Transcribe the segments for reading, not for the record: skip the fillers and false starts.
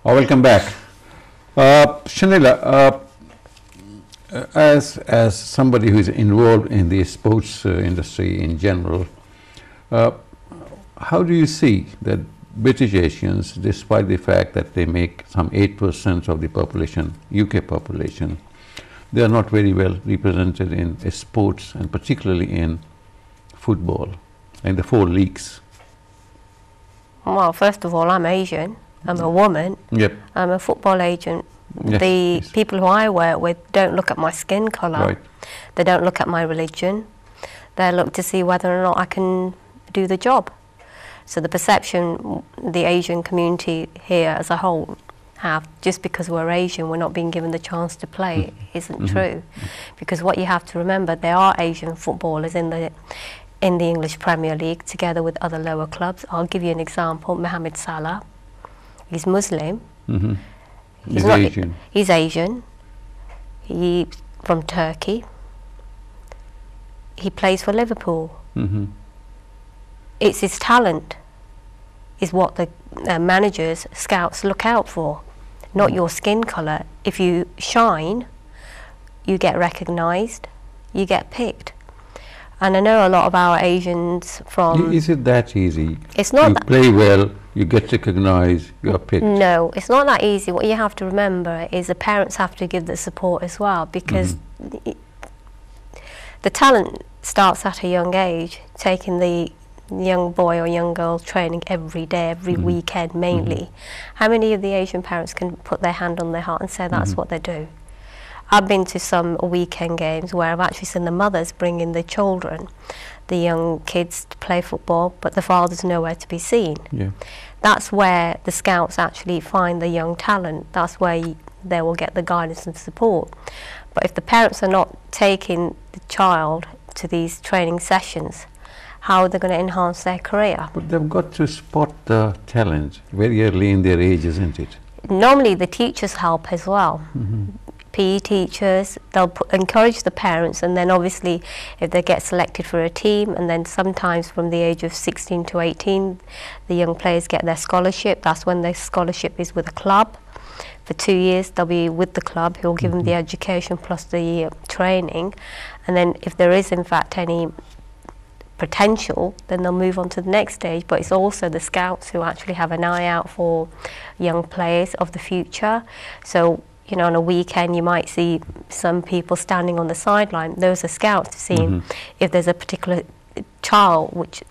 Welcome back. Shahneela, as somebody who is involved in the sports industry in general, how do you see that British Asians, despite the fact that they make some 8% of the population, UK population, they are not very well represented in sports and particularly in football and the 4 leagues? Well, first of all, I'm Asian. I'm a woman. Yep. I'm a football agent. Yes, People who I work with don't look at my skin colour. Right. They don't look at my religion. They look to see whether or not I can do the job. So the perception the Asian community here as a whole have, just because we're Asian, we're not being given the chance to play, isn't true. Because what you have to remember, there are Asian footballers in the English Premier League together with other lower clubs. I'll give you an example. Mohamed Salah. He's Muslim. He's Asian. He's Asian. He's from Turkey. He plays for Liverpool. It's his talent is what the managers, scouts look out for, not your skin colour. If you shine, you get recognised, you get picked. And I know a lot of our Asians from... Is it that easy? It's not. You play well, you get recognized, you are picked. No, it's not that easy. What you have to remember is the parents have to give the support as well, because the talent starts at a young age, taking the young boy or young girl training every day, every weekend mainly. How many of the Asian parents can put their hand on their heart and say that's what they do? I've been to some weekend games where I've actually seen the mothers bring in the children, the young kids, to play football, but the father's nowhere to be seen. Yeah. That's where the scouts actually find the young talent. That's where they will get the guidance and support. But if the parents are not taking the child to these training sessions, how are they going to enhance their career? But they've got to spot the talent very early in their age, isn't it? Normally the teachers help as well. PE teachers, they'll encourage the parents, and then obviously if they get selected for a team, and then sometimes from the age of 16 to 18 the young players get their scholarship. That's when their scholarship is with a club. For 2 years they'll be with the club, who'll give them the education plus the training, and then if there is in fact any potential, then they'll move on to the next stage. But it's also the scouts who actually have an eye out for young players of the future. So you know, on a weekend you might see some people standing on the sideline. Those are scouts seeing if there's a particular child which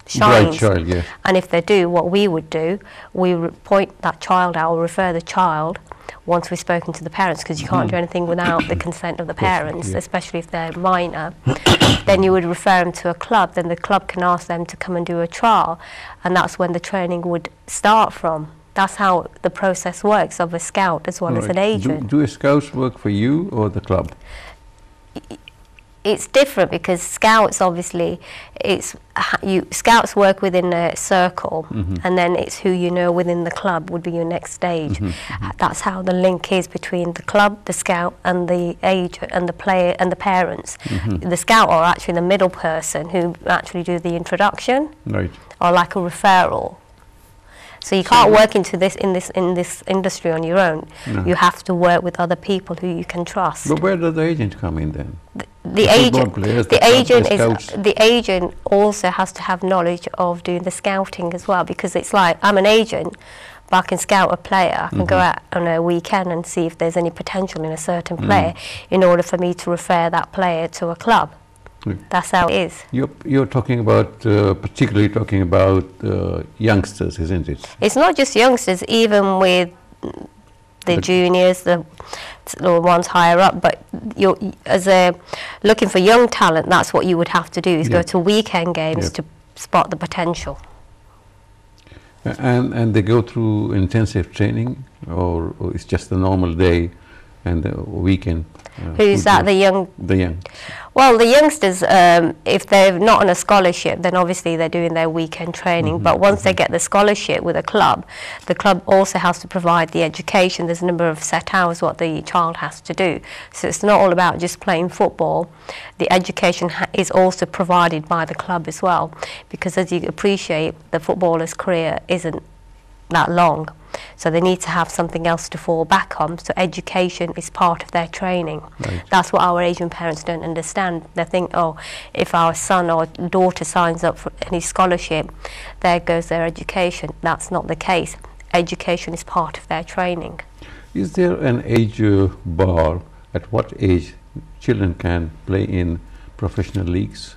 shines. Bright child, yes. And if they do, what we would do, we would point that child out or refer the child once we've spoken to the parents, because you can't do anything without the consent of the parents, especially if they're minor. Then you would refer them to a club, then the club can ask them to come and do a trial, and that's when the training would start from. That's how the process works of a scout as well as an agent. Do scouts work for you or the club? It's different, because scouts obviously, scouts work within a circle, and then it's who you know within the club would be your next stage. That's how the link is between the club, the scout, and the agent, and the player, and the parents. The scout are actually the middle person who actually do the introduction, or like a referral. So you can't work into this in this industry on your own. You have to work with other people who you can trust. But where does the agent come in then? The agent also has to have knowledge of doing the scouting as well, because it's like, I'm an agent, but I can scout a player. I can go out on a weekend and see if there's any potential in a certain player in order for me to refer that player to a club. That's how it is. You're talking about, particularly talking about youngsters, isn't it? It's not just youngsters, even with the juniors, the ones higher up, but looking for young talent, that's what you would have to do, is go to weekend games to spot the potential. And they go through intensive training, or it's just a normal day and the weekend? Who's that? The young? The young. Well, the youngsters, if they're not on a scholarship, then obviously they're doing their weekend training. But once they get the scholarship with a club, the club also has to provide the education. There's a number of set hours what the child has to do. So it's not all about just playing football. The education is also provided by the club as well. Because as you appreciate, the footballer's career isn't that long. So they need to have something else to fall back on. So education is part of their training. Right. That's what our Asian parents don't understand. They think, oh, if our son or daughter signs up for any scholarship, there goes their education. That's not the case. Education is part of their training. Is there an age bar at what age children can play in professional leagues?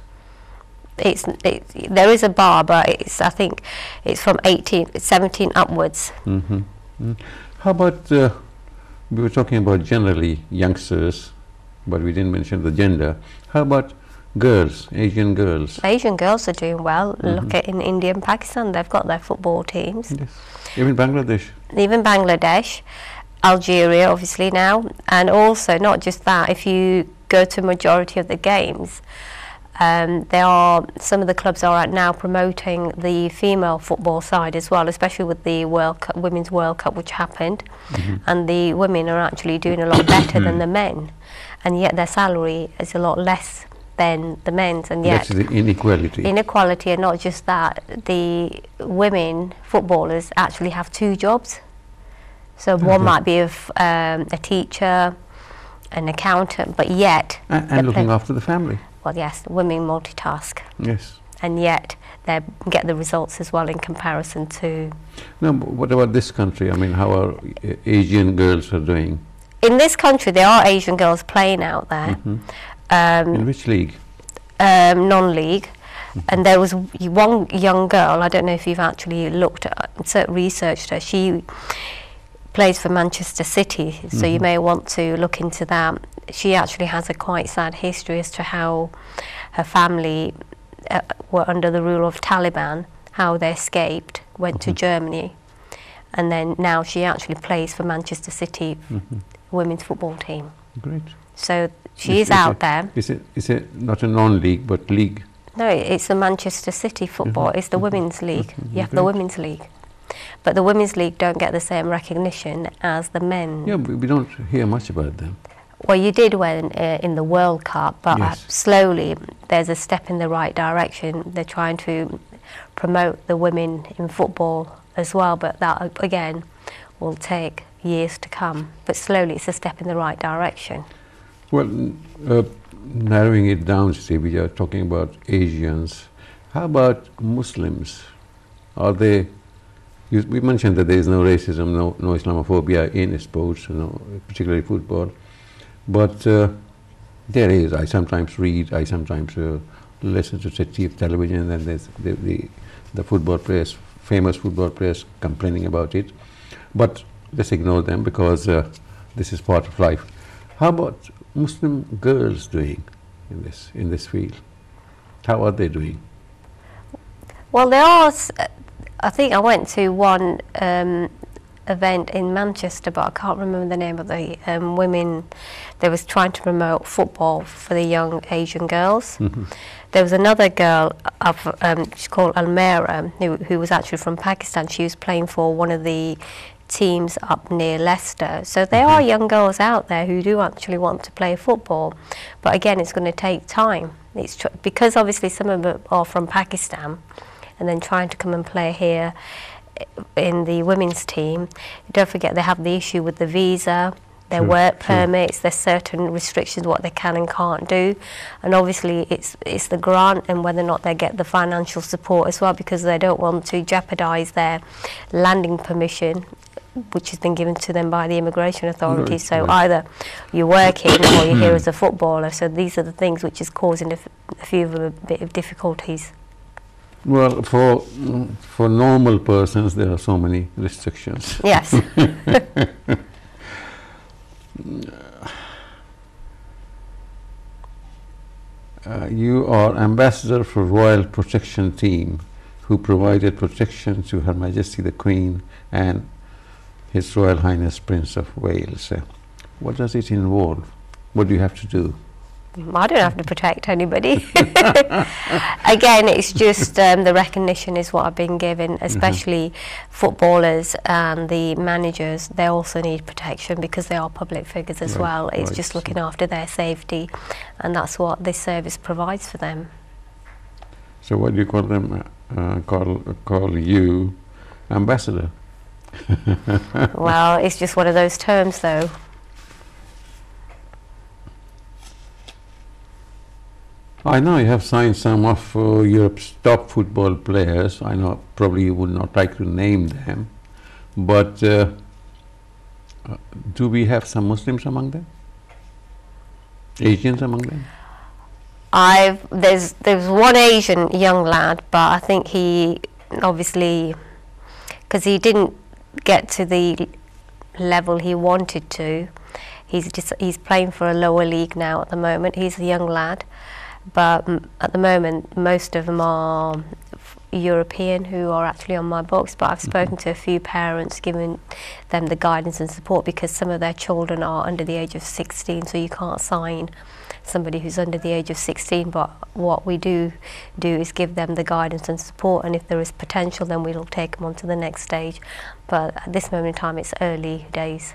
There is a bar, but I think it's from 17 upwards. Mm-hmm. Mm. How about, we were talking about generally youngsters, but we didn't mention the gender. How about girls, Asian girls? Asian girls are doing well. Look at in India and Pakistan, they've got their football teams. Yes. Even Bangladesh? Even Bangladesh, Algeria obviously now, and also not just that, if you go to majority of the games, some of the clubs are now promoting the female football side as well, especially with the Women's World Cup which happened, and the women are actually doing a lot better than the men, and yet their salary is a lot less than the men's, and yet that's the inequality. Inequality, and not just that, the women footballers actually have 2 jobs. So one might be a teacher, an accountant, but yet and looking after the family. Well, yes, women multitask. Yes. And yet they get the results as well in comparison to... No, but what about this country? I mean, how are Asian girls are doing? In this country, there are Asian girls playing out there. In which league? Non-league. And there was one young girl, I don't know if you've actually looked at, researched her, she plays for Manchester City, so you may want to look into that. She actually has a quite sad history as to how her family were under the rule of Taliban, how they escaped, went to Germany, and then now she actually plays for Manchester City women's football team. Great. So she is out there. Is it not a non-league but league? No, it's the Manchester City football. It's the women's league. You have the women's league. But the women's league don't get the same recognition as the men. Yeah, we don't hear much about them. Well, you did when in the World Cup, but slowly there's a step in the right direction. They're trying to promote the women in football as well, but that again will take years to come. But slowly it's a step in the right direction. Well, narrowing it down, see, we are talking about Asians. How about Muslims? Are they? We mentioned that there is no racism, no Islamophobia in sports, particularly football. But there is. I sometimes read, I sometimes listen to television, and there's the football players, famous football players, complaining about it. But let's ignore them because this is part of life. How about Muslim girls doing in this field? How are they doing? Well, there are. I think I went to one event in Manchester, but I can't remember the name of the women. They was trying to promote football for the young Asian girls. There was another girl, she's called Almera, who was actually from Pakistan. She was playing for one of the teams up near Leicester. So there are young girls out there who do actually want to play football, but again, it's going to take time. Because obviously some of them are from Pakistan, and then trying to come and play here in the women's team. Don't forget they have the issue with the visa, their work permits, there's certain restrictions what they can and can't do, and obviously it's the grant and whether or not they get the financial support as well, because they don't want to jeopardise their landing permission, which has been given to them by the immigration authorities. So either you're working or you're here as a footballer. So these are the things which is causing a few of them a bit of difficulties. Well, for normal persons, there are so many restrictions. Yes. You are ambassador for Royal Protection Team, who provided protection to Her Majesty the Queen and His Royal Highness Prince of Wales. What does it involve? What do you have to do? I don't have to protect anybody. Again, it's just the recognition is what I've been given, especially footballers and the managers. They also need protection because they are public figures as well. It's just looking after their safety, and that's what this service provides for them. So what do you call them? Call you ambassador? Well, it's just one of those terms, though. I know you have signed some of Europe's top football players. I know probably you would not like to name them, but do we have some Muslims among them? Asians among them? There's one Asian young lad, but I think he obviously, because he didn't get to the level he wanted to, he's playing for a lower league now at the moment. He's a young lad, but at the moment most of them are European who are actually on my books, but I've spoken to a few parents, giving them the guidance and support, because some of their children are under the age of 16, so you can't sign somebody who's under the age of 16, but what we do is give them the guidance and support, and if there is potential then we'll take them on to the next stage, but at this moment in time it's early days.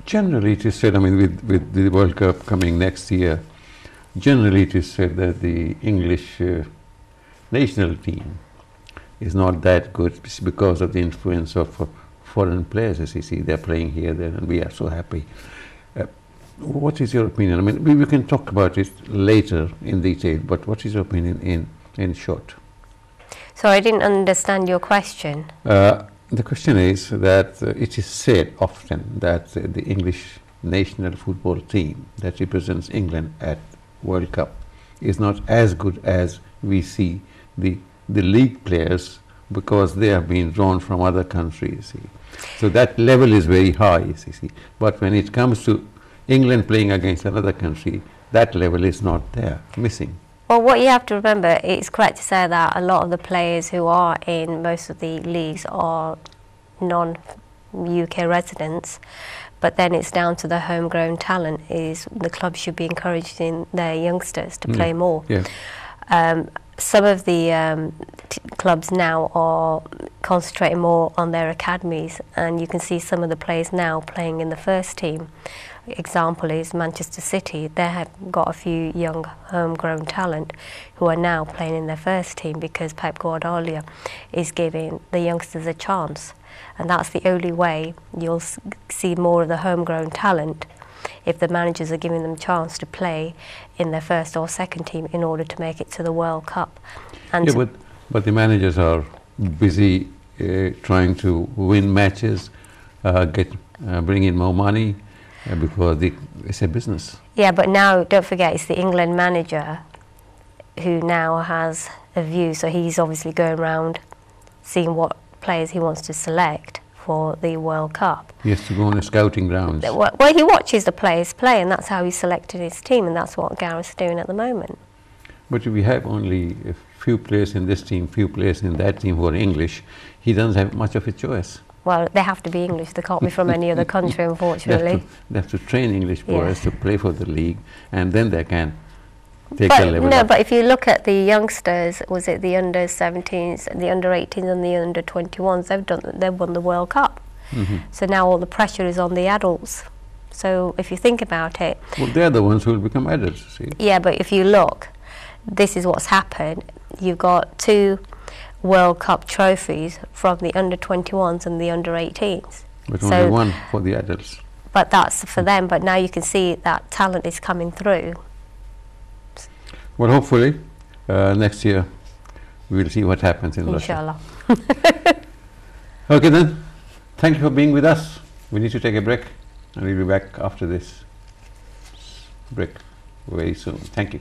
Generally it is said, I mean, with the World Cup coming next year, generally it is said that the English national team is not that good because of the influence of foreign players. As you see, they're playing here, there, and we are so happy. What is your opinion? I mean, we can talk about it later in detail, but what is your opinion in short? So I didn't understand your question. The question is that it is said often that the English national football team that represents England at World Cup is not as good as we see the league players, because they have been drawn from other countries. See. So that level is very high, you see. But when it comes to England playing against another country, that level is not there, missing. Well, what you have to remember, it's correct to say that a lot of the players who are in most of the leagues are non-UK residents, but then it's down to the homegrown talent. Is the club should be encouraging their youngsters to play more. Yeah. Some of the clubs now are concentrating more on their academies, and you can see some of the players now playing in the first team. Example is Manchester City. They have got a few young homegrown talent who are now playing in their first team, because Pep Guardiola is giving the youngsters a chance, and that's the only way you'll see more of the homegrown talent, if the managers are giving them a chance to play in their first or second team in order to make it to the World Cup. And yeah, but the managers are busy trying to win matches, bring in more money, because it's a business. Yeah, but now don't forget, it's the England manager who now has a view, so he's obviously going around seeing what players he wants to select for the World Cup. He has to go on a scouting grounds. Well, he watches the players play, and that's how he selected his team, and that's what Gareth's doing at the moment. But if we have only a few players in this team, few players in that team who are English, he doesn't have much of a choice. Well, they have to be English. They can't be from any other country, unfortunately. They have to train English players to play for the league, and then they can take a level up. But if you look at the youngsters, was it the under-17s, the under-18s and the under-21s, they've won the World Cup. So now all the pressure is on the adults. So if you think about it... Well, they're the ones who will become adults, see. Yeah, but if you look, this is what's happened. You've got 2 World Cup trophies from the under-21s and the under-18s. But only one for the adults. But that's for them, but now you can see that talent is coming through. Well, hopefully next year we'll see what happens in Russia. Inshallah. Okay then, thank you for being with us. We need to take a break, and we'll be back after this break very soon. Thank you.